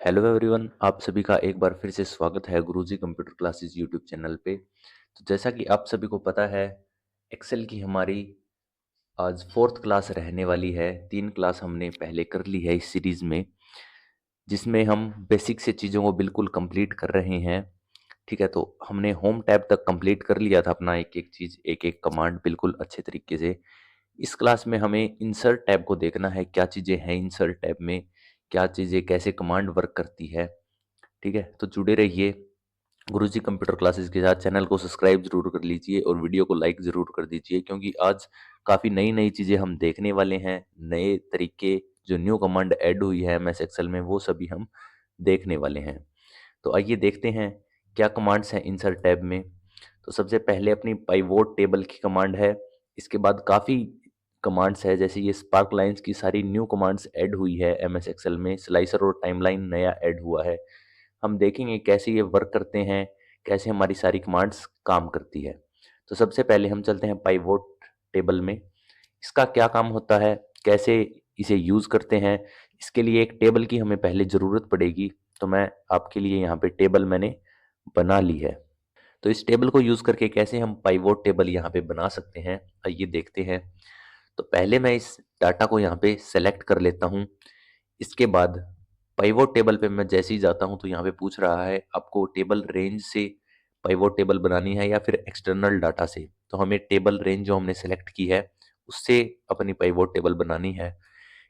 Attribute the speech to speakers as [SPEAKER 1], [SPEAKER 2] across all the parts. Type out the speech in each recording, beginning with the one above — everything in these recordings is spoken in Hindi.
[SPEAKER 1] हेलो एवरीवन, आप सभी का एक बार फिर से स्वागत है गुरुजी कंप्यूटर क्लासेस यूट्यूब चैनल पे। तो जैसा कि आप सभी को पता है, एक्सेल की हमारी आज फोर्थ क्लास रहने वाली है। 3 क्लास हमने पहले कर ली है इस सीरीज में, जिसमें हम बेसिक से चीज़ों को बिल्कुल कंप्लीट कर रहे हैं। ठीक है, तो हमने होम टैब तक कंप्लीट कर लिया था अपना एक एक चीज़, एक एक कमांड बिल्कुल अच्छे तरीके से। इस क्लास में हमें इंसर्ट टैब को देखना है, क्या चीज़ें हैं इंसर्ट टैब में, क्या चीज़ें कैसे कमांड वर्क करती है। ठीक है, तो जुड़े रहिए गुरुजी कंप्यूटर क्लासेस के साथ। चैनल को सब्सक्राइब जरूर कर लीजिए और वीडियो को लाइक ज़रूर कर दीजिए, क्योंकि आज काफ़ी नई-नई चीज़ें हम देखने वाले हैं। नए तरीके, जो न्यू कमांड ऐड हुई है एमएस एक्सेल में, वो सभी हम देखने वाले हैं। तो आइए देखते हैं क्या कमांड्स हैं इंसर्ट टैब में। तो सबसे पहले अपनी पाइवोट टेबल की कमांड है। इसके बाद काफ़ी कमांड्स है, जैसे ये स्पार्क लाइन्स की सारी न्यू कमांड्स ऐड हुई है एमएस एक्सेल में। स्लाइसर और टाइमलाइन नया ऐड हुआ है। हम देखेंगे कैसे ये वर्क करते हैं, कैसे हमारी सारी कमांड्स काम करती है। तो सबसे पहले हम चलते हैं पाइवोट टेबल में। इसका क्या काम होता है, कैसे इसे यूज़ करते हैं, इसके लिए एक टेबल की हमें पहले ज़रूरत पड़ेगी। तो मैं आपके लिए यहाँ पे टेबल मैंने बना ली है। तो इस टेबल को यूज़ करके कैसे हम पाइवोट टेबल यहाँ पे बना सकते हैं, आइए देखते हैं। तो पहले मैं इस डाटा को यहाँ पे सेलेक्ट कर लेता हूँ। इसके बाद पाइवोट टेबल पे मैं जैसे ही जाता हूँ तो यहाँ पे पूछ रहा है आपको टेबल रेंज से पाइवोट टेबल बनानी है या फिर एक्सटर्नल डाटा से। तो हमें टेबल रेंज जो हमने सेलेक्ट की है उससे अपनी पाइवोट टेबल बनानी है।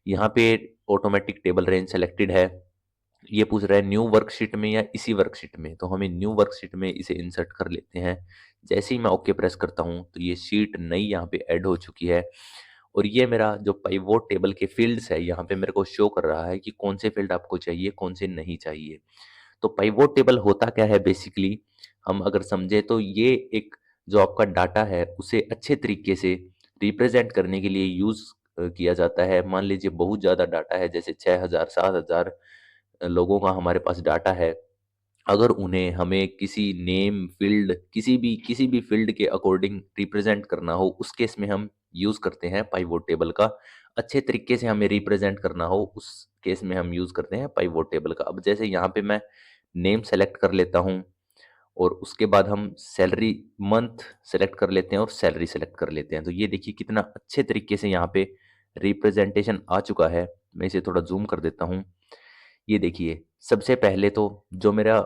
[SPEAKER 1] यहाँ पे ऑटोमेटिक टेबल रेंज सेलेक्टेड है। ये पूछ रहा है न्यू वर्कशीट में या इसी वर्कशीट में, तो हमें न्यू वर्कशीट में इसे इंसर्ट कर लेते हैं। जैसे ही मैं ओके प्रेस करता हूँ तो ये शीट नई यहाँ पे ऐड हो चुकी है। और ये मेरा जो पाइवोट टेबल के फील्ड्स है, यहाँ पे मेरे को शो कर रहा है कि कौन से फील्ड आपको चाहिए, कौन से नहीं चाहिए। तो पाइवोट टेबल होता क्या है बेसिकली, हम अगर समझे तो ये एक जो आपका डाटा है उसे अच्छे तरीके से रिप्रेजेंट करने के लिए यूज किया जाता है। मान लीजिए बहुत ज़्यादा डाटा है, जैसे 6000 7000 लोगों का हमारे पास डाटा है। अगर उन्हें हमें किसी नेम फील्ड, किसी भी फील्ड के अकॉर्डिंग रिप्रेजेंट करना हो, उस केस में हम यूज करते हैं पाइवोट टेबल का। अच्छे तरीके से हमें रिप्रेजेंट करना हो, उस केस में हम यूज करते हैं पाइवोट टेबल का। अब जैसे यहाँ पे मैं नेम सेलेक्ट कर लेता हूँ और उसके बाद हम सैलरी मंथ सेलेक्ट कर लेते हैं और सैलरी सेलेक्ट कर लेते हैं। तो ये देखिए कितना अच्छे तरीके से यहाँ पे रिप्रेजेंटेशन आ चुका है। मैं इसे थोड़ा जूम कर देता हूँ। ये देखिए, सबसे पहले तो जो मेरा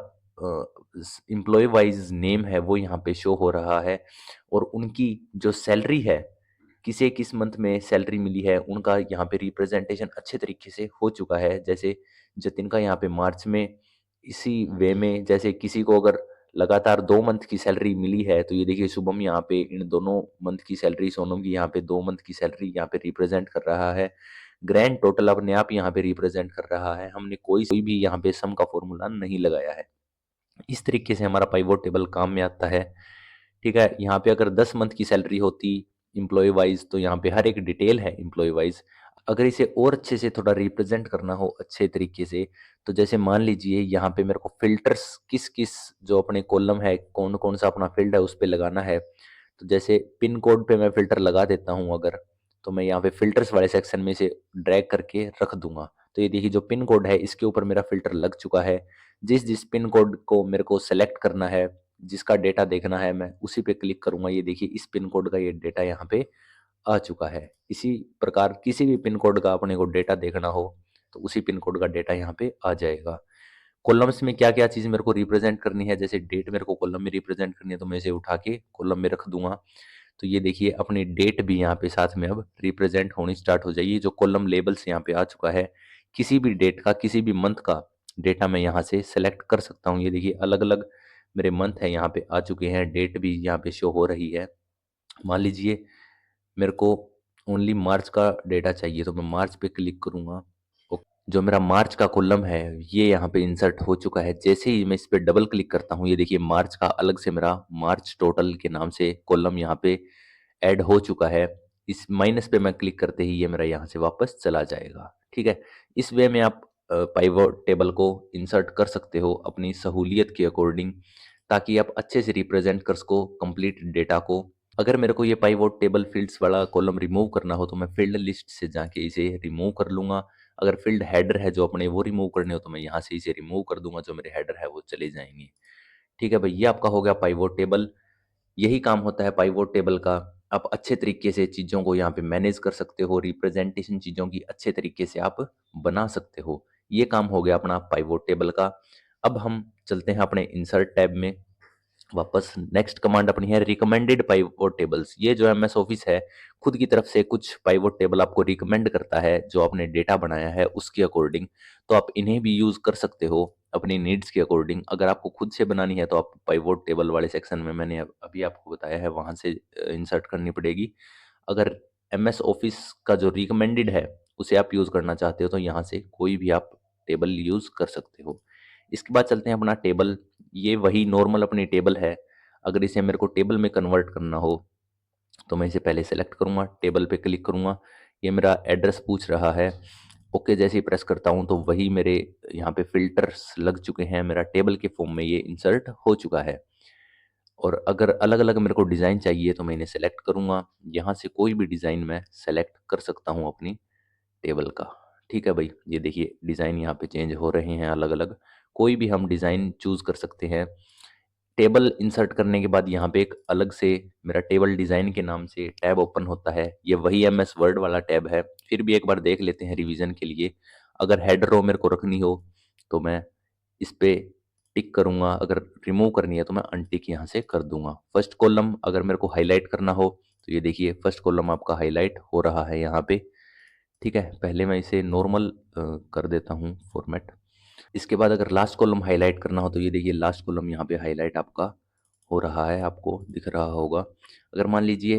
[SPEAKER 1] एम्प्लॉय वाइज नेम है वो यहाँ पे शो हो रहा है, और उनकी जो सैलरी है, किसे किस मंथ में सैलरी मिली है, उनका यहाँ पे रिप्रेजेंटेशन अच्छे तरीके से हो चुका है। जैसे जतिन का यहाँ पे मार्च में, इसी वे में जैसे किसी को अगर लगातार 2 मंथ की सैलरी मिली है, तो ये देखिए शुभम यहाँ पे इन दोनों मंथ की सैलरी, सोनम की यहाँ पे 2 मंथ की सैलरी यहाँ पे रिप्रेजेंट कर रहा है। ग्रैंड टोटल अपने आप यहाँ पे रिप्रेजेंट कर रहा है। हमने कोई भी यहाँ पे सम का फॉर्मूला नहीं लगाया है। इस तरीके से हमारा पाइवोट टेबल काम में आता है। ठीक है, यहाँ पे अगर 10 मंथ की सैलरी होती एम्प्लॉय वाइज, तो यहाँ पे हर एक डिटेल है एम्प्लॉय वाइज। अगर इसे और अच्छे से थोड़ा रिप्रेजेंट करना हो अच्छे तरीके से, तो जैसे मान लीजिए यहाँ पे मेरे को फिल्टर्स किस किस जो अपने कॉलम है, कौन कौन सा अपना फील्ड है उस पर लगाना है। तो जैसे पिन कोड पे मैं फिल्टर लगा देता हूँ अगर, तो मैं यहाँ पे फिल्टर्स वाले सेक्शन में से ड्रैग करके रख दूंगा। तो ये देखिए जो पिन कोड है इसके ऊपर मेरा फिल्टर लग चुका है। जिस जिस पिन कोड को मेरे को सेलेक्ट करना है, जिसका डेटा देखना है, मैं उसी पे क्लिक करूंगा। ये देखिए इस पिन कोड का ये डेटा यहाँ पे आ चुका है। इसी प्रकार किसी भी पिन कोड का अपने को डेटा देखना हो तो उसी पिन कोड का डेटा यहाँ पे आ जाएगा। कॉलम्स में क्या क्या चीज़ मेरे को रिप्रेजेंट करनी है, जैसे डेट मेरे को कॉलम में रिप्रेजेंट करनी है, तो मैं इसे उठा के कॉलम में रख दूंगा। तो ये देखिए अपनी डेट भी यहाँ पे साथ में अब रिप्रेजेंट होनी स्टार्ट हो जाएगी। जो कॉलम लेबल्स यहाँ पे आ चुका है, किसी भी डेट का, किसी भी मंथ का डेटा मैं यहाँ से सेलेक्ट कर सकता हूँ। ये देखिए अलग अलग मेरे मंथ है यहाँ पे आ चुके हैं, डेट भी यहाँ पे शो हो रही है। मान लीजिए मेरे को ओनली मार्च का डेटा चाहिए, तो मैं मार्च पे क्लिक करूंगा। जो मेरा मार्च का कॉलम है ये यहाँ पे इंसर्ट हो चुका है। जैसे ही मैं इस पे डबल क्लिक करता हूँ, ये देखिए मार्च का अलग से मेरा मार्च टोटल के नाम से कॉलम यहाँ पे ऐड हो चुका है। इस माइनस पे मैं क्लिक करते ही ये मेरा यहाँ से वापस चला जाएगा। ठीक है, इस वे में आप पाइवोट टेबल को इंसर्ट कर सकते हो अपनी सहूलियत के अकॉर्डिंग, ताकि आप अच्छे से रिप्रेजेंट कर सको कंप्लीट डेटा को। अगर मेरे को ये पाइवोट टेबल फील्ड्स वाला कॉलम रिमूव करना हो, तो मैं फील्ड लिस्ट से जाके इसे रिमूव कर लूंगा। अगर फील्ड हेडर है जो अपने वो रिमूव करने हो तो मैं यहाँ से इसे रिमूव कर दूंगा, जो मेरे हेडर है वो चले जाएंगे। ठीक है भाई, ये आपका हो गया पाइवोट टेबल। यही काम होता है पाइवोट टेबल का। आप अच्छे तरीके से चीज़ों को यहाँ पे मैनेज कर सकते हो, रिप्रेजेंटेशन चीज़ों की अच्छे तरीके से आप बना सकते हो। ये काम हो गया अपना पाइवोट टेबल का। अब हम चलते हैं अपने इंसर्ट टैब में वापस। नेक्स्ट कमांड अपनी है रिकमेंडेड पाइवोट टेबल्स। ये जो एमएस ऑफिस है खुद की तरफ से कुछ पाइवोट टेबल आपको रिकमेंड करता है जो आपने डेटा बनाया है उसके अकॉर्डिंग। तो आप इन्हें भी यूज कर सकते हो अपनी नीड्स के अकॉर्डिंग। अगर आपको खुद से बनानी है तो आप पाइवोट टेबल वाले सेक्शन में, मैंने अभी आपको बताया है, वहां से इंसर्ट करनी पड़ेगी। अगर एमएस ऑफिस का जो रिकमेंडेड है उसे आप यूज करना चाहते हो तो यहाँ से कोई भी आप टेबल यूज कर सकते हो। इसके बाद चलते हैं अपना टेबल। ये वही नॉर्मल अपनी टेबल है। अगर इसे मेरे को टेबल में कन्वर्ट करना हो तो मैं इसे पहले सेलेक्ट करूंगा, टेबल पे क्लिक करूंगा। ये मेरा एड्रेस पूछ रहा है। ओके जैसे ही प्रेस करता हूं तो वही मेरे यहाँ पे फिल्टर्स लग चुके हैं, मेरा टेबल के फॉर्म में ये इंसर्ट हो चुका है। और अगर अलग अलग मेरे को डिज़ाइन चाहिए तो मैं इन्हें सेलेक्ट करूंगा। यहाँ से कोई भी डिज़ाइन मैं सेलेक्ट कर सकता हूँ अपनी टेबल का। ठीक है भाई, ये देखिए डिज़ाइन यहाँ पे चेंज हो रहे हैं अलग अलग। कोई भी हम डिज़ाइन चूज़ कर सकते हैं। टेबल इंसर्ट करने के बाद यहाँ पे एक अलग से मेरा टेबल डिज़ाइन के नाम से टैब ओपन होता है। ये वही एमएस वर्ड वाला टैब है। फिर भी एक बार देख लेते हैं रिवीजन के लिए। अगर हेड रो मेरे को रखनी हो तो मैं इस पे टिक करूंगा, अगर रिमूव करनी है तो मैं अनटिक यहाँ से कर दूंगा। फर्स्ट कॉलम अगर मेरे को हाईलाइट करना हो तो ये देखिए फर्स्ट कॉलम आपका हाईलाइट हो रहा है यहाँ पे। ठीक है, पहले मैं इसे नॉर्मल कर देता हूँ फॉर्मेट। इसके बाद अगर लास्ट कॉलम हाईलाइट करना हो तो ये देखिए लास्ट कॉलम यहाँ पे हाईलाइट आपका हो रहा है, आपको दिख रहा होगा। अगर मान लीजिए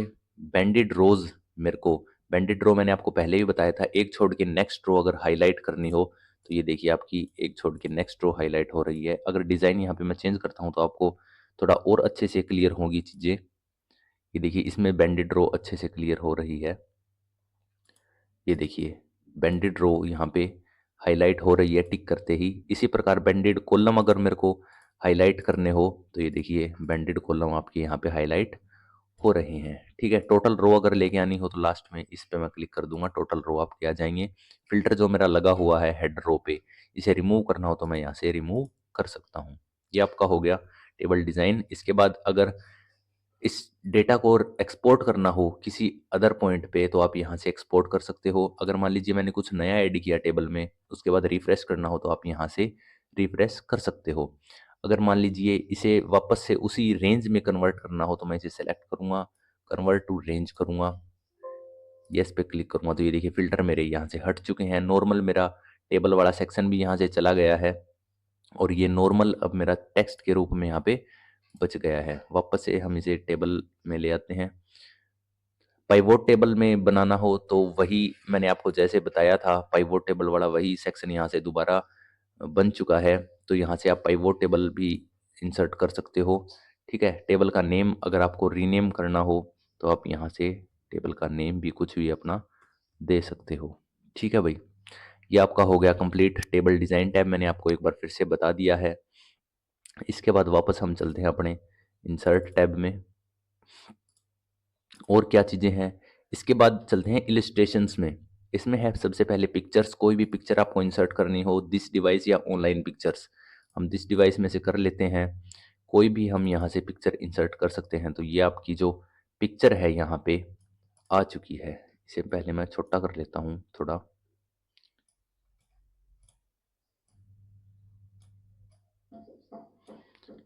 [SPEAKER 1] बैंडेड रोज, मेरे को बैंडेड रो मैंने आपको पहले भी बताया था, एक छोड़ के नेक्स्ट रो अगर हाईलाइट करनी हो तो ये देखिए आपकी एक छोड़ के नेक्स्ट रो हाईलाइट हो रही है। अगर डिज़ाइन यहाँ पे मैं चेंज करता हूँ तो आपको थोड़ा और अच्छे से क्लियर होगी चीज़ें। ये देखिए इसमें बैंडेड रो अच्छे से क्लियर हो रही है। ये देखिए बैंडेड रो यहाँ पे हाईलाइट हो रही है टिक करते ही। इसी प्रकार बैंडेड कॉलम अगर मेरे को हाईलाइट करने हो तो ये देखिए बैंडेड कॉलम आपके यहाँ पे हाईलाइट हो रहे हैं। ठीक है, टोटल रो अगर लेके आनी हो तो लास्ट में इस पे मैं क्लिक कर दूंगा, टोटल रो आपके आ जाएंगे। फिल्टर जो मेरा लगा हुआ है हेड रो पे, इसे रिमूव करना हो तो मैं यहाँ से रिमूव कर सकता हूँ। ये आपका हो गया टेबल डिज़ाइन। इसके बाद अगर इस डेटा को एक्सपोर्ट करना हो किसी अदर पॉइंट पे तो आप यहाँ से एक्सपोर्ट कर सकते हो। अगर मान लीजिए मैंने कुछ नया ऐड किया टेबल में, उसके बाद रिफ्रेश करना हो तो आप यहाँ से रिफ्रेश कर सकते हो। अगर मान लीजिए इसे वापस से उसी रेंज में कन्वर्ट करना हो तो मैं इसे सेलेक्ट करूँगा, कन्वर्ट टू रेंज करूँगा, यस पे क्लिक करूँगा तो ये देखिए फ़िल्टर मेरे यहाँ से हट चुके हैं। नॉर्मल मेरा टेबल वाला सेक्शन भी यहाँ से चला गया है और ये नॉर्मल अब मेरा टेक्स्ट के रूप में यहाँ पे बच गया है। वापस से हम इसे टेबल में ले आते हैं। पाइवोट टेबल में बनाना हो तो वही मैंने आपको जैसे बताया था, पाइवोट टेबल वाला वही सेक्शन यहाँ से दोबारा बन चुका है। तो यहाँ से आप पाइवोट टेबल भी इंसर्ट कर सकते हो। ठीक है, टेबल का नेम अगर आपको रीनेम करना हो तो आप यहाँ से टेबल का नेम भी कुछ भी अपना दे सकते हो। ठीक है भाई, ये आपका हो गया कंप्लीट टेबल डिज़ाइन टैब, मैंने आपको एक बार फिर से बता दिया है। इसके बाद वापस हम चलते हैं अपने इंसर्ट टैब में। और क्या चीज़ें हैं, इसके बाद चलते हैं इलिस्ट्रेशंस में। इसमें है सबसे पहले पिक्चर्स। कोई भी पिक्चर आपको इंसर्ट करनी हो दिस डिवाइस या ऑनलाइन पिक्चर्स, हम दिस डिवाइस में से कर लेते हैं। कोई भी हम यहाँ से पिक्चर इंसर्ट कर सकते हैं। तो ये आपकी जो पिक्चर है यहाँ पे आ चुकी है। इसे पहले मैं छोटा कर लेता हूँ थोड़ा।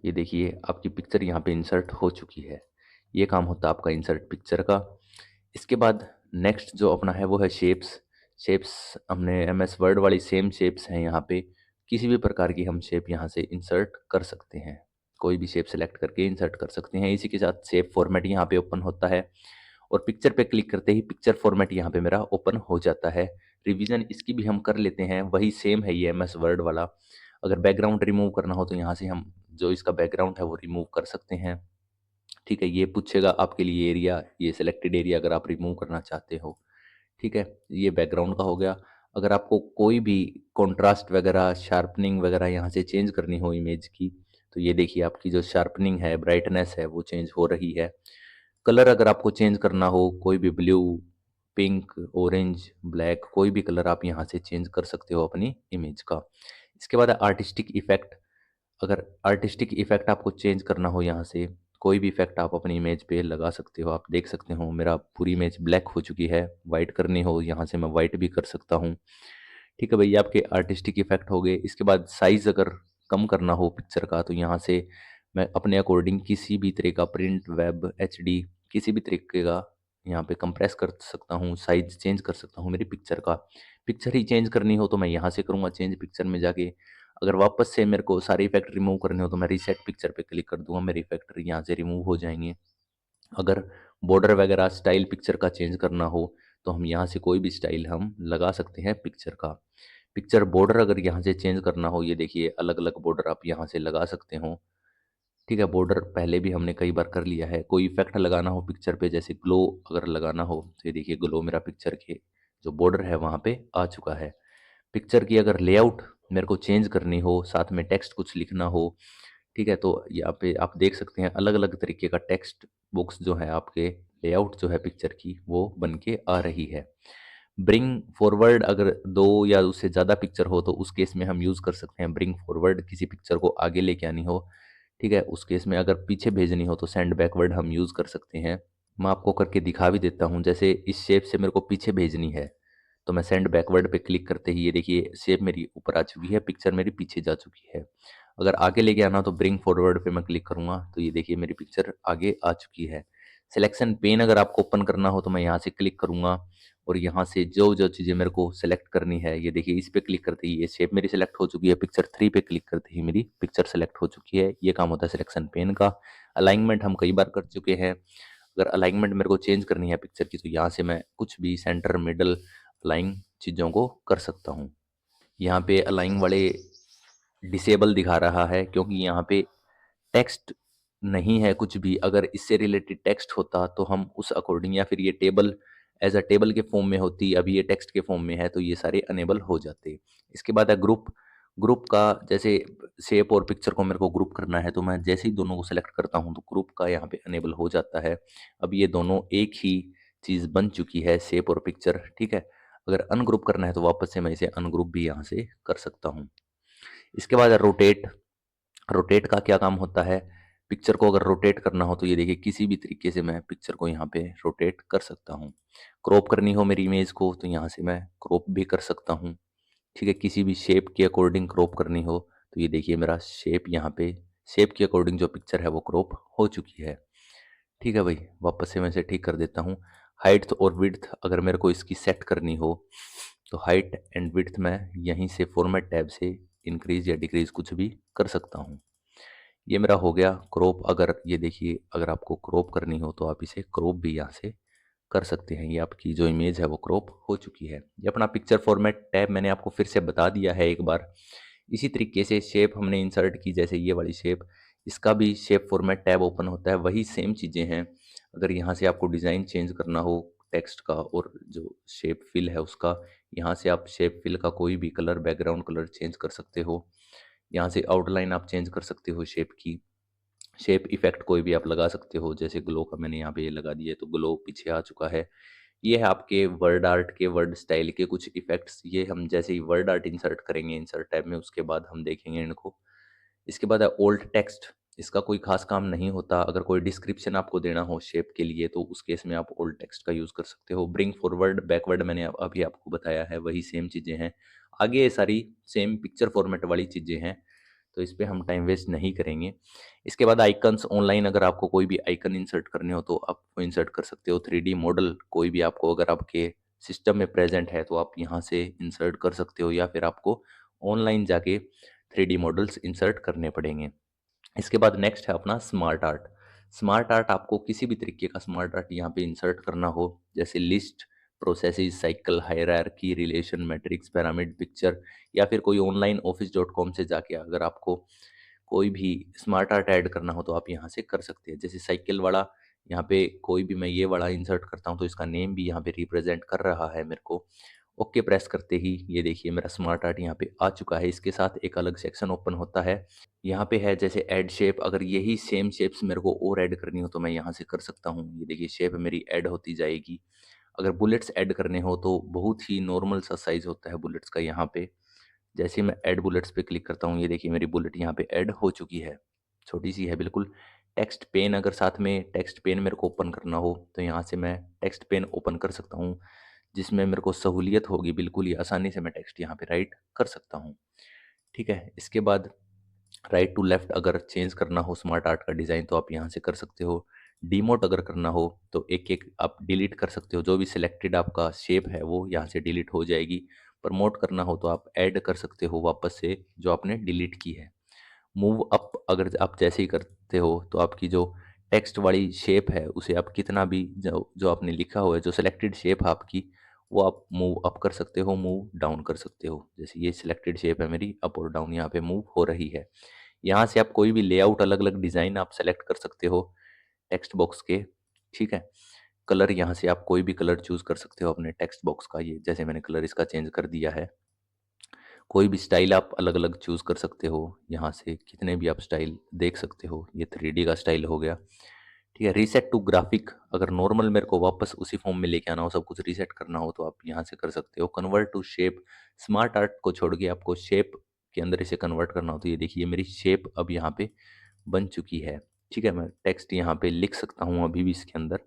[SPEAKER 1] ये देखिए आपकी पिक्चर यहाँ पे इंसर्ट हो चुकी है। ये काम होता है आपका इंसर्ट पिक्चर का। इसके बाद नेक्स्ट जो अपना है वो है शेप्स। शेप्स हमने एम एस वर्ड वाली सेम शेप्स हैं यहाँ पे। किसी भी प्रकार की हम शेप यहाँ से इंसर्ट कर सकते हैं। कोई भी शेप सेलेक्ट करके इंसर्ट कर सकते हैं। इसी के साथ शेप फॉर्मेट यहाँ पे ओपन होता है और पिक्चर पे क्लिक करते ही पिक्चर फॉर्मेट यहाँ पे मेरा ओपन हो जाता है। रिवीजन इसकी भी हम कर लेते हैं, वही सेम है ये एम एस वर्ड वाला। अगर बैकग्राउंड रिमूव करना हो तो यहाँ से हम जो इसका बैकग्राउंड है वो रिमूव कर सकते हैं। ठीक है, ये पूछेगा आपके लिए एरिया, ये सिलेक्टेड एरिया अगर आप रिमूव करना चाहते हो। ठीक है, ये बैकग्राउंड का हो गया। अगर आपको कोई भी कॉन्ट्रास्ट वगैरह शार्पनिंग वगैरह यहाँ से चेंज करनी हो इमेज की तो ये देखिए आपकी जो शार्पनिंग है, ब्राइटनेस है वो चेंज हो रही है। कलर अगर आपको चेंज करना हो, कोई भी ब्लू पिंक, ऑरेंज, ब्लैक कोई भी कलर आप यहाँ से चेंज कर सकते हो अपनी इमेज का। इसके बाद आर्टिस्टिक इफ़ेक्ट। अगर आर्टिस्टिक इफ़ेक्ट आपको चेंज करना हो यहाँ से, कोई भी इफ़ेक्ट आप अपनी इमेज पे लगा सकते हो। आप देख सकते हो मेरा पूरी इमेज ब्लैक हो चुकी है। वाइट करनी हो यहाँ से मैं वाइट भी कर सकता हूँ। ठीक है भई, ये आपके आर्टिस्टिक इफ़ेक्ट हो गए। इसके बाद साइज़ अगर कम करना हो पिक्चर का तो यहाँ से मैं अपने अकॉर्डिंग किसी भी तरह का प्रिंट, वेब, एचडी किसी भी तरीके का यहाँ पे कंप्रेस कर सकता हूँ, साइज़ चेंज कर सकता हूँ मेरी पिक्चर का। पिक्चर ही चेंज करनी हो तो मैं यहाँ से करूँगा चेंज पिक्चर में जाके। अगर वापस से मेरे को सारे इफ़ेक्ट रिमूव करने हो तो मैं रीसेट पिक्चर पे क्लिक कर दूँगा, मेरे इफ़ेक्ट यहाँ से रिमूव हो जाएँगे। अगर बॉर्डर वगैरह स्टाइल पिक्चर का चेंज करना हो तो हम यहाँ से कोई भी स्टाइल हम लगा सकते हैं पिक्चर का। पिक्चर बॉर्डर अगर यहाँ से चेंज करना हो, ये देखिए अलग-अलग बॉर्डर आप यहाँ से लगा सकते हो। ठीक है, बॉर्डर पहले भी हमने कई बार कर लिया है। कोई इफ़ेक्ट लगाना हो पिक्चर पे जैसे ग्लो अगर लगाना हो तो ये देखिए ग्लो मेरा पिक्चर के जो बॉर्डर है वहाँ पे आ चुका है। पिक्चर की अगर लेआउट मेरे को चेंज करनी हो, साथ में टेक्स्ट कुछ लिखना हो, ठीक है, तो यहाँ पे आप देख सकते हैं अलग-अलग तरीके का टेक्स्ट बॉक्स जो है आपके लेआउट जो है पिक्चर की वो बन के आ रही है। ब्रिंग फॉरवर्ड अगर 2 या उससे ज़्यादा पिक्चर हो तो उस केस में हम यूज़ कर सकते हैं ब्रिंग फॉरवर्ड, किसी पिक्चर को आगे लेके आनी हो, ठीक है? उस केस में अगर पीछे भेजनी हो तो सेंड बैकवर्ड हम यूज़ कर सकते हैं। मैं आपको करके दिखा भी देता हूँ, जैसे इस शेप से मेरे को पीछे भेजनी है, तो मैं सेंड बैकवर्ड पे क्लिक करते ही ये देखिए शेप मेरी ऊपर आ चुकी है, पिक्चर मेरी पीछे जा चुकी है। अगर आगे लेके आना हो तो ब्रिंग फॉरवर्ड पे मैं क्लिक करूँगा, तो ये देखिए मेरी पिक्चर आगे आ चुकी है। सिलेक्शन पेन अगर आपको ओपन करना हो तो मैं यहाँ से क्लिक करूँगा और यहाँ से जो-जो चीज़ें मेरे को सेलेक्ट करनी है, ये देखिए इस पे क्लिक करते ही ये शेप मेरी सेलेक्ट हो चुकी है, पिक्चर 3 पे क्लिक करते ही मेरी पिक्चर सेलेक्ट हो चुकी है। ये काम होता है सिलेक्शन पेन का। अलाइनमेंट हम कई बार कर चुके हैं। अगर अलाइनमेंट मेरे को चेंज करनी है पिक्चर की तो यहाँ से मैं कुछ भी सेंटर, मिडल, अलाइन चीज़ों को कर सकता हूँ। यहाँ पे अलाइन वाले डिसेबल दिखा रहा है क्योंकि यहाँ पे टेक्स्ट नहीं है कुछ भी। अगर इससे रिलेटेड टेक्स्ट होता तो हम उस अकॉर्डिंग या फिर ये टेबल एज़ अ टेबल के फॉर्म में होती, अभी ये टेक्स्ट के फॉर्म में है तो ये सारे अनेबल हो जाते। इसके बाद है ग्रुप। ग्रुप का जैसे शेप और पिक्चर को मेरे को ग्रुप करना है तो मैं जैसे ही दोनों को सेलेक्ट करता हूँ तो ग्रुप का यहाँ पे अनेबल हो जाता है। अब ये दोनों एक ही चीज़ बन चुकी है, शेप और पिक्चर, ठीक है। अगर अनग्रुप करना है तो वापस से मैं इसे अनग्रुप भी यहाँ से कर सकता हूँ। इसके बाद है रोटेट। रोटेट का क्या काम होता है? पिक्चर को अगर रोटेट करना हो तो ये देखिए किसी भी तरीके से मैं पिक्चर को यहाँ पे रोटेट कर सकता हूँ। क्रॉप करनी हो मेरी इमेज को तो यहाँ से मैं क्रॉप भी कर सकता हूँ। ठीक है, किसी भी शेप के अकॉर्डिंग क्रॉप करनी हो तो ये देखिए मेरा शेप यहाँ पे शेप के अकॉर्डिंग जो पिक्चर है वो क्रॉप हो चुकी है। ठीक है भाई, वापस से मैं इसे ठीक कर देता हूँ। हाइट और विड्थ अगर मेरे को इसकी सेट करनी हो तो हाइट एंड विड्थ मैं यहीं से फॉर्मेट टैब से इंक्रीज़ या डिक्रीज़ कुछ भी कर सकता हूँ। ये मेरा हो गया क्रॉप। अगर ये देखिए अगर आपको क्रॉप करनी हो तो आप इसे क्रॉप भी यहाँ से कर सकते हैं। ये आपकी जो इमेज है वो क्रॉप हो चुकी है। ये अपना पिक्चर फॉर्मेट टैब मैंने आपको फिर से बता दिया है एक बार। इसी तरीके से शेप हमने इंसर्ट की, जैसे ये वाली शेप, इसका भी शेप फॉर्मेट टैब ओपन होता है, वही सेम चीज़ें हैं। अगर यहाँ से आपको डिज़ाइन चेंज करना हो टेक्स्ट का और जो शेप फिल है उसका, यहाँ से आप शेप फिल का कोई भी कलर, बैकग्राउंड कलर चेंज कर सकते हो। यहाँ से आउटलाइन आप चेंज कर सकते हो शेप की। शेप इफ़ेक्ट कोई भी आप लगा सकते हो, जैसे ग्लो का मैंने यहाँ पे ये लगा दिया है तो ग्लो पीछे आ चुका है। ये है आपके वर्ड आर्ट के, वर्ड स्टाइल के कुछ इफ़ेक्ट्स। ये हम जैसे ही वर्ड आर्ट इंसर्ट करेंगे इंसर्ट टैब में उसके बाद हम देखेंगे इनको। इसके बाद है ओल्ड टेक्स्ट। इसका कोई ख़ास काम नहीं होता। अगर कोई डिस्क्रिप्शन आपको देना हो शेप के लिए तो उस केस में आप ओल्ड टेक्स्ट का यूज़ कर सकते हो। ब्रिंग फॉरवर्ड, बैकवर्ड मैंने अभी आपको बताया है, वही सेम चीज़ें हैं। आगे ये सारी सेम पिक्चर फॉर्मेट वाली चीज़ें हैं, तो इस पे हम टाइम वेस्ट नहीं करेंगे। इसके बाद आइकन्स ऑनलाइन, अगर आपको कोई भी आइकन इंसर्ट करने हो तो आप वो इंसर्ट कर सकते हो। 3D मॉडल कोई भी आपको अगर आपके सिस्टम में प्रेज़ेंट है तो आप यहाँ से इंसर्ट कर सकते हो या फिर आपको ऑनलाइन जाके 3D मॉडल्स इंसर्ट करने पड़ेंगे। इसके बाद नेक्स्ट है अपना स्मार्ट आर्ट। स्मार्ट आर्ट आपको किसी भी तरीके का स्मार्ट आर्ट यहाँ पे इंसर्ट करना हो, जैसे list, processes, cycle, hierarchy, relation, matrix, pyramid, picture, या फिर कोई ऑनलाइन ऑफिस डॉट कॉम से जाके अगर आपको कोई भी स्मार्ट आर्ट ऐड करना हो तो आप यहाँ से कर सकते हैं। जैसे साइकिल वाला, यहाँ पे कोई भी मैं ये वाला इंसर्ट करता हूँ तो इसका नेम भी यहाँ पे रिप्रेजेंट कर रहा है मेरे को। ओके प्रेस करते ही ये देखिए मेरा स्मार्ट आर्ट यहाँ पे आ चुका है। इसके साथ एक अलग सेक्शन ओपन होता है। यहाँ पे है जैसे ऐड शेप, अगर यही सेम शेप्स मेरे को और ऐड करनी हो तो मैं यहाँ से कर सकता हूँ। ये देखिए शेप मेरी ऐड होती जाएगी। अगर बुलेट्स ऐड करने हो तो बहुत ही नॉर्मल सा साइज़ होता है बुलेट्स का यहाँ पे। जैसे ही मैं ऐड बुलेट्स पे क्लिक करता हूँ, ये देखिए मेरी बुलेट यहाँ पे ऐड हो चुकी है। छोटी-सी है बिल्कुल। टेक्स्ट पेन, अगर साथ में टेक्स्ट पेन मेरे को ओपन करना हो, तो यहाँ से मैं टेक्स्ट पेन ओपन कर सकता हूँ, जिसमें मेरे को सहूलियत होगी, बिल्कुल ही आसानी से मैं टेक्स्ट यहाँ पे राइट कर सकता हूँ। ठीक है? इसके बाद राइट टू लेफ्ट अगर चेंज करना हो स्मार्ट आर्ट का डिज़ाइन, तो आप यहाँ से कर सकते हो। डिमोट अगर करना हो तो एक-एक आप डिलीट कर सकते हो, जो भी सिलेक्टेड आपका शेप है वो यहाँ से डिलीट हो जाएगी। प्रमोट करना हो तो आप ऐड कर सकते हो वापस से जो आपने डिलीट की है। मूव अप अगर आप जैसे ही करते हो तो आपकी जो टेक्स्ट वाली शेप है उसे आप कितना भी जो जो आपने लिखा हुआ है, जो सिलेक्टेड शेप है आपकी, वो आप मूव अप कर सकते हो, मूव डाउन कर सकते हो। जैसे ये सिलेक्टेड शेप है मेरी, अप और डाउन यहाँ पे मूव हो रही है। यहाँ से आप कोई भी लेआउट, अलग-अलग डिज़ाइन आप सेलेक्ट कर सकते हो टेक्स्ट बॉक्स के, ठीक है? कलर यहाँ से आप कोई भी कलर चूज़ कर सकते हो अपने टेक्स्ट बॉक्स का, ये जैसे मैंने कलर इसका चेंज कर दिया है। कोई भी स्टाइल आप अलग-अलग चूज़ कर सकते हो, यहाँ से कितने भी आप स्टाइल देख सकते हो। ये 3D का स्टाइल हो गया, ठीक है? रीसेट टू ग्राफिक, अगर नॉर्मल मेरे को वापस उसी फॉर्म में लेके आना हो, सब कुछ रीसेट करना हो, तो आप यहाँ से कर सकते हो। Convert to shape, smart art को छोड़ के आपको शेप के अंदर इसे कन्वर्ट करना हो, तो ये देखिए मेरी शेप अब यहाँ पे बन चुकी है, ठीक है? मैं टेक्स्ट यहाँ पे लिख सकता हूँ अभी भी इसके अंदर,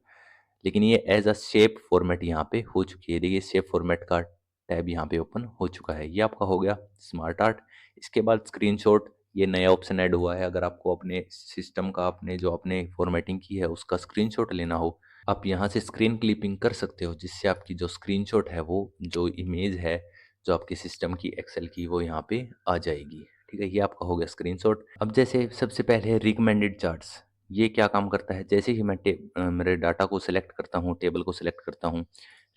[SPEAKER 1] लेकिन ये एज़ अ शेप फॉर्मेट यहाँ पे हो चुकी है। देखिए शेप फॉर्मेट का टैब यहाँ पे ओपन हो चुका है। ये आपका हो गया स्मार्ट आर्ट। इसके बाद स्क्रीनशॉट, ये नया ऑप्शन ऐड हुआ है। अगर आपको अपने सिस्टम का, अपने जो आपने फॉर्मेटिंग की है उसका स्क्रीनशॉट लेना हो, आप यहाँ से स्क्रीन क्लिपिंग कर सकते हो, जिससे आपकी जो स्क्रीनशॉट है वो जो इमेज है, जो आपके सिस्टम की एक्सेल की, वो यहाँ पे आ जाएगी। ठीक है? ये आपका हो गया स्क्रीनशॉट। अब जैसे सबसे पहले रिकमेंडेड चार्ट्स, ये क्या काम करता है? जैसे ही मैं मेरे डाटा को सिलेक्ट करता हूँ, टेबल को सिलेक्ट करता हूँ,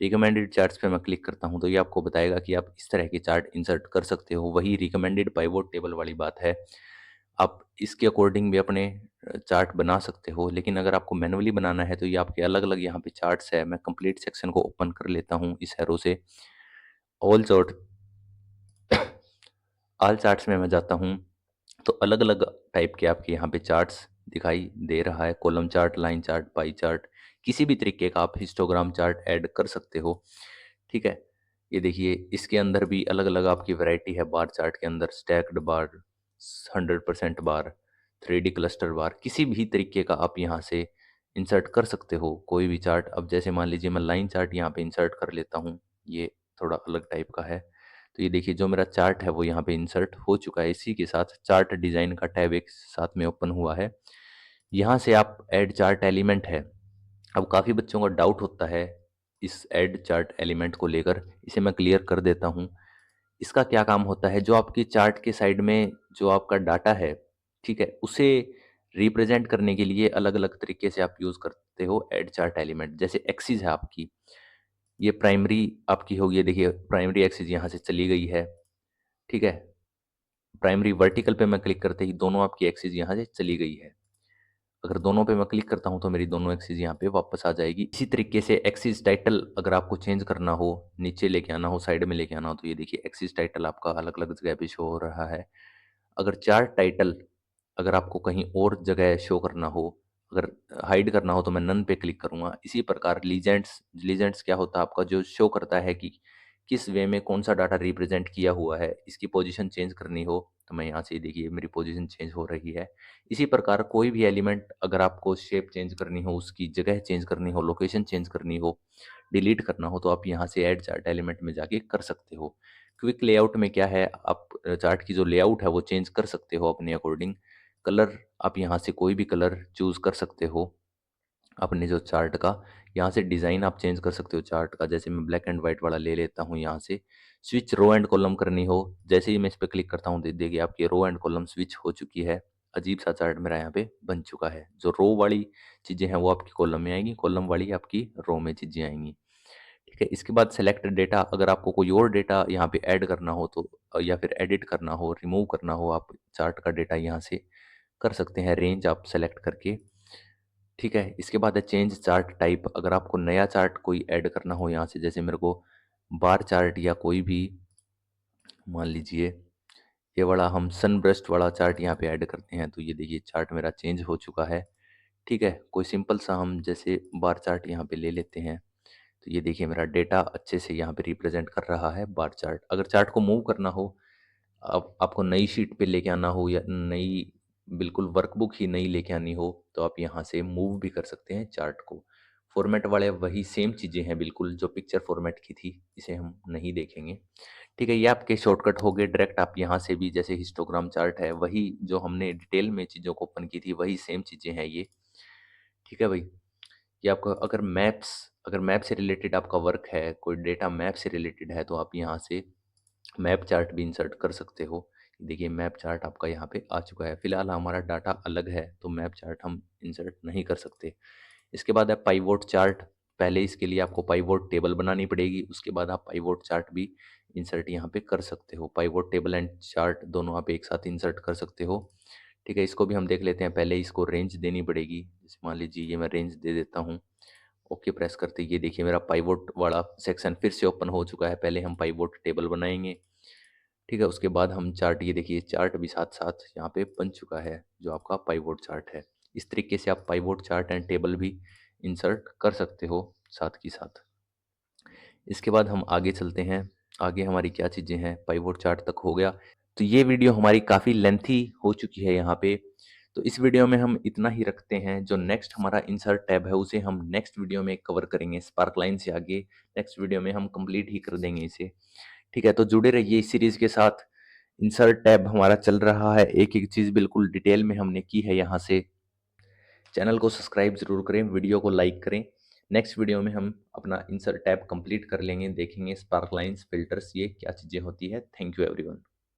[SPEAKER 1] रिकमेंडेड चार्ट्स पे मैं क्लिक करता हूँ, तो ये आपको बताएगा कि आप इस तरह के चार्ट इंसर्ट कर सकते हो। वही रिकमेंडेड पाइवोट टेबल वाली बात है। आप इसके अकॉर्डिंग भी अपने चार्ट बना सकते हो, लेकिन अगर आपको मैनुअली बनाना है तो ये आपके अलग-अलग यहाँ पे चार्ट्स है। मैं कंप्लीट सेक्शन को ओपन कर लेता हूँ इस एरो से। ऑल चार्ट ऑल चार्ट्स में मैं जाता हूँ, तो अलग-अलग टाइप के आपके यहाँ पे चार्ट्स दिखाई दे रहा है। Column chart, line chart, pie chart, किसी भी तरीके का आप हिस्टोग्राम चार्ट ऐड कर सकते हो, ठीक है? ये देखिए इसके अंदर भी अलग-अलग आपकी वैरायटी है बार चार्ट के अंदर, स्टैक्ड बार, 100% बार, 3D क्लस्टर बार, किसी भी तरीके का आप यहाँ से इंसर्ट कर सकते हो कोई भी चार्ट। अब जैसे मान लीजिए मैं लाइन चार्ट यहाँ पे इंसर्ट कर लेता हूँ, ये थोड़ा अलग टाइप का है। तो ये देखिए जो मेरा चार्ट है वो यहाँ पे इंसर्ट हो चुका है। इसी के साथ चार्ट डिज़ाइन का टैब एक साथ में ओपन हुआ है। यहाँ से आप ऐड चार्ट एलिमेंट है। अब काफ़ी बच्चों का डाउट होता है इस ऐड चार्ट एलिमेंट को लेकर, इसे मैं क्लियर कर देता हूँ। इसका क्या काम होता है, जो आपकी चार्ट के साइड में जो आपका डाटा है, ठीक है? उसे रिप्रेज़ेंट करने के लिए अलग-अलग तरीके से आप यूज़ करते हो ऐड चार्ट एलिमेंट। जैसे एक्सिस है आपकी, ये प्राइमरी आपकी होगी, ये देखिए प्राइमरी एक्सिस यहाँ से चली गई है, ठीक है? प्राइमरी वर्टिकल पे मैं क्लिक करते ही दोनों आपकी एक्सिस यहाँ से चली गई है। अगर दोनों पे मैं क्लिक करता हूँ तो मेरी दोनों एक्सिस यहाँ पे वापस आ जाएगी। इसी तरीके से एक्सिस टाइटल अगर आपको चेंज करना हो, नीचे लेके आना हो, साइड में लेके आना हो, तो ये देखिए एक्सिस टाइटल आपका अलग-अलग जगह पे शो हो रहा है। अगर चार्ट टाइटल अगर आपको कहीं और जगह शो करना हो, अगर हाइड करना हो, तो मैं नन पे क्लिक करूँगा। इसी प्रकार लीजेंड्स, लीजेंड्स क्या होता है आपका, जो शो करता है कि किस वे में कौन-सा डाटा रिप्रेज़ेंट किया हुआ है। इसकी पोज़ीशन चेंज करनी हो, तो मैं यहाँ से देखिए मेरी पोज़ीशन चेंज हो रही है। इसी प्रकार कोई भी एलिमेंट अगर आपको शेप चेंज करनी हो, उसकी जगह चेंज करनी हो, लोकेशन चेंज करनी हो, डिलीट करना हो, तो आप यहाँ से ऐड चार्ट एलिमेंट में जाके कर सकते हो। क्विक लेआउट में क्या है, आप चार्ट की जो लेआउट है वो चेंज कर सकते हो अपने अकॉर्डिंग। कलर आप यहाँ से कोई भी कलर चूज़ कर सकते हो अपने जो चार्ट का। यहाँ से डिज़ाइन आप चेंज कर सकते हो चार्ट का, जैसे मैं ब्लैक एंड व्हाइट वाला ले लेता हूँ यहाँ से। स्विच रो एंड कॉलम करनी हो, जैसे ही मैं इस पे क्लिक करता हूँ, देखिए आपकी रो एंड कॉलम स्विच हो चुकी है। अजीब-सा चार्ट मेरा यहाँ पे बन चुका है। जो रो वाली चीज़ें हैं वो आपकी कॉलम में आएँगी, कॉलम वाली आपकी रो में चीज़ें आएँगी। ठीक है? इसके बाद सेलेक्ट डेटा, अगर आपको कोई और डेटा यहाँ पे ऐड करना हो तो या फिर एडिट करना हो, रिमूव करना हो, आप चार्ट का डेटा यहाँ से कर सकते हैं, रेंज आप सेलेक्ट करके। ठीक है? इसके बाद है चेंज चार्ट टाइप, अगर आपको नया चार्ट कोई ऐड करना हो यहाँ से, जैसे मेरे को बार चार्ट या कोई भी, मान लीजिए ये वाला हम सनब्रस्ट वाला चार्ट यहाँ पे ऐड करते हैं, तो ये देखिए चार्ट मेरा चेंज हो चुका है। ठीक है? कोई सिंपल सा हम जैसे बार चार्ट यहाँ पे ले लेते हैं। तो ये देखिए मेरा डेटा अच्छे से यहाँ पे रिप्रेजेंट कर रहा है बार चार्ट। अगर चार्ट को मूव करना हो, अब आपको नई शीट पे लेके आना हो या नई बिल्कुल वर्कबुक ही नई लेके आनी हो, तो आप यहाँ से मूव भी कर सकते हैं चार्ट को। फॉर्मेट वाले वही सेम चीज़ें हैं बिल्कुल जो पिक्चर फॉर्मेट की थी, इसे हम नहीं देखेंगे। ठीक है, ये आपके शॉर्टकट हो गए। डायरेक्ट आप यहाँ से भी, जैसे हिस्टोग्राम चार्ट है, वही जो हमने डिटेल में चीज़ों को ओपन की थी, वही सेम चीज़ें हैं ये। ठीक है भाई, ये आपका अगर मैप से रिलेटेड आपका वर्क है, कोई डेटा मैप से रिलेटेड है, तो आप यहाँ से मैप चार्ट भी इंसर्ट कर सकते हो। देखिए मैप चार्ट आपका यहाँ पे आ चुका है। फिलहाल हमारा डाटा अलग है तो मैप चार्ट हम इंसर्ट नहीं कर सकते। इसके बाद है पाइवोट चार्ट। पहले इसके लिए आपको पाइवोट टेबल बनानी पड़ेगी, उसके बाद आप पाइवोट चार्ट भी इंसर्ट यहाँ पे कर सकते हो। पाइवोट टेबल एंड चार्ट दोनों आप एक साथ इंसर्ट कर सकते हो। ठीक है, इसको भी हम देख लेते हैं। पहले इसको रेंज देनी पड़ेगी, जैसे मान लीजिए ये मैं रेंज दे देता हूँ। ओके प्रेस करते ही ये देखिए मेरा पाइवोट वाला सेक्शन फिर से ओपन हो चुका है। पहले हम पाइवोट टेबल बनाएंगे। ठीक है, उसके बाद हम चार्ट, ये देखिए चार्ट भी साथ साथ यहाँ पे बन चुका है जो आपका पाइवोट चार्ट है। इस तरीके से आप पाइवोट चार्ट एंड टेबल भी इंसर्ट कर सकते हो साथ की साथ। इसके बाद हम आगे चलते हैं। आगे हमारी क्या चीज़ें हैं, पाइवोट चार्ट तक हो गया। तो ये वीडियो हमारी काफ़ी लेंथी हो चुकी है यहाँ पे, तो इस वीडियो में हम इतना ही रखते हैं। जो नेक्स्ट हमारा इंसर्ट टैब है उसे हम नेक्स्ट वीडियो में कवर करेंगे। स्पार्क लाइन से आगे नेक्स्ट वीडियो में हम कंप्लीट ही कर देंगे इसे। ठीक है, तो जुड़े रहिए इस सीरीज के साथ। इंसर्ट टैब हमारा चल रहा है, एक एक चीज़ बिल्कुल डिटेल में हमने की है यहाँ से। चैनल को सब्सक्राइब जरूर करें, वीडियो को लाइक करें। नेक्स्ट वीडियो में हम अपना इंसर्ट टैब कंप्लीट कर लेंगे, देखेंगे स्पार्क लाइन्स, फिल्टर्स, ये क्या चीज़ें होती है। Thank you everyone.